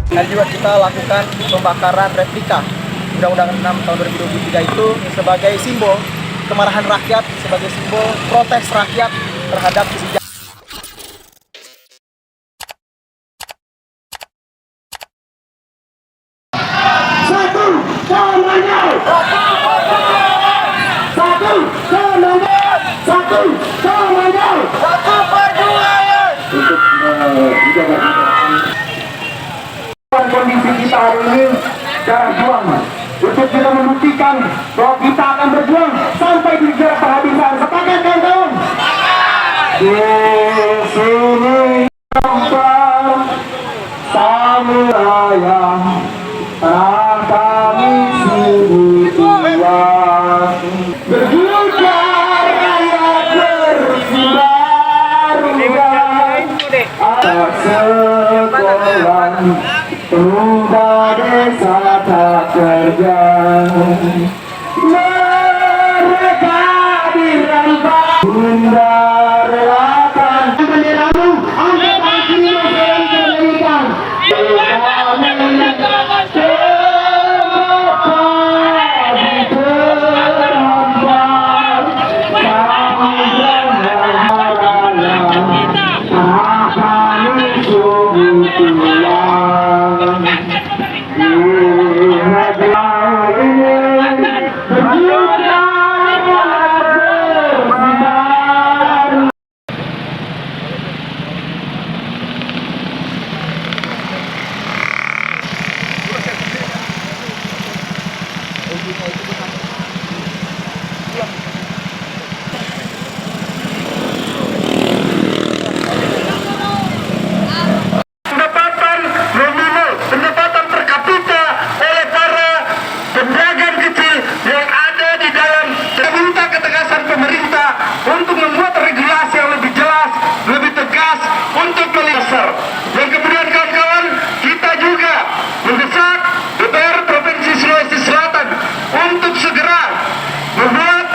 Dan juga kita lakukan pembakaran replika Undang-Undang 6 tahun 2023 itu sebagai simbol kemarahan rakyat, sebagai simbol protes rakyat terhadap kebijakan. Kondisi kita hari ini darah juang untuk kita membuktikan bahwa kita akan berjuang sampai di jarak penghabisan. Sepakat kawan-kawan? Di sini tempat samuraya kami sini berjuang rakyat bersibar atas sekolah pemuda desa tak kerja. Mereka dirampas bunda relakan benderamu angkat kaki dan kembalikan. Pendapatan per kapita oleh para pedagang kecil yang ada di dalam. Saya minta ketegasan pemerintah untuk membuat regulasi yang lebih jelas, lebih tegas untuk melihat. Dan kemudian kawan-kawan, kita juga mendesak DPR Provinsi Sulawesi Selatan untuk segera membuat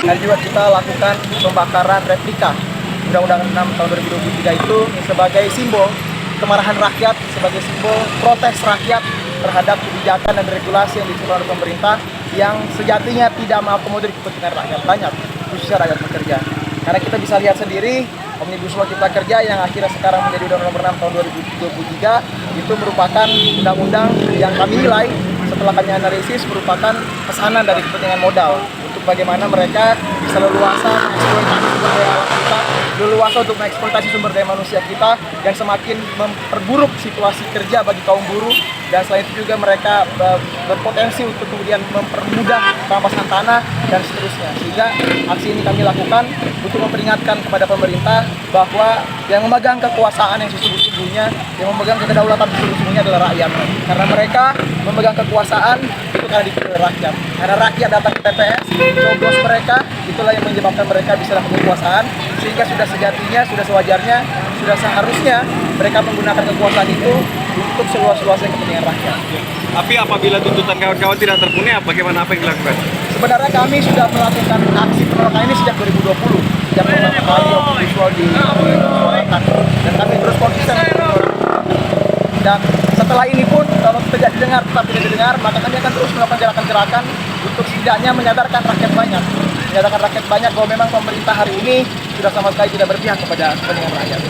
Dan juga kita lakukan pembakaran replika Undang-Undang 6 tahun 2023 itu sebagai simbol kemarahan rakyat, sebagai simbol protes rakyat terhadap kebijakan dan regulasi yang dikeluarkan oleh pemerintah yang sejatinya tidak mengakomodir kepentingan rakyat banyak, khususnya rakyat pekerja. Karena kita bisa lihat sendiri, Omnibus Law Cipta Kerja yang akhirnya sekarang menjadi Undang-Undang Nomor 6 tahun 2023 itu merupakan undang-undang yang kami nilai setelah kami analisis merupakan pesanan dari kepentingan modal untuk bagaimana mereka bisa leluasa mengeksploitasi sumber daya alam kita, leluasa untuk mengeksploitasi sumber daya manusia kita, dan semakin memperburuk situasi kerja bagi kaum buruh. Dan selain itu juga mereka berpotensi untuk kemudian mempermudah perampasan tanah dan seterusnya. Sehingga aksi ini kami lakukan untuk memperingatkan kepada pemerintah bahwa yang memegang kekuasaan yang sesungguhnya, yang memegang kedaulatan sesungguhnya adalah rakyat. Karena mereka memegang kekuasaan itu karena dipilih rakyat. Karena rakyat datang ke TPS, coblos mereka, itulah yang menyebabkan mereka bisa dapat kekuasaan. Sehingga sudah sejatinya, sudah sewajarnya, sudah seharusnya mereka menggunakan kekuasaan itu untuk seluas-luasnya kepentingan rakyat. Tapi apabila tuntutan kawan-kawan tidak terpenuhi, bagaimana apa yang dilakukan? Sebenarnya kami sudah melakukan aksi penolakan ini sejak 2020, sejak pertama kali Omnibus Law disuarakan, dan kami terus konsisten. Dan setelah ini pun kalau tidak didengar, tetap tidak didengar, maka kami akan terus melakukan gerakan-gerakan untuk setidaknya menyadarkan rakyat banyak bahwa memang pemerintah hari ini sudah sama sekali tidak berpihak kepada kepentingan rakyat.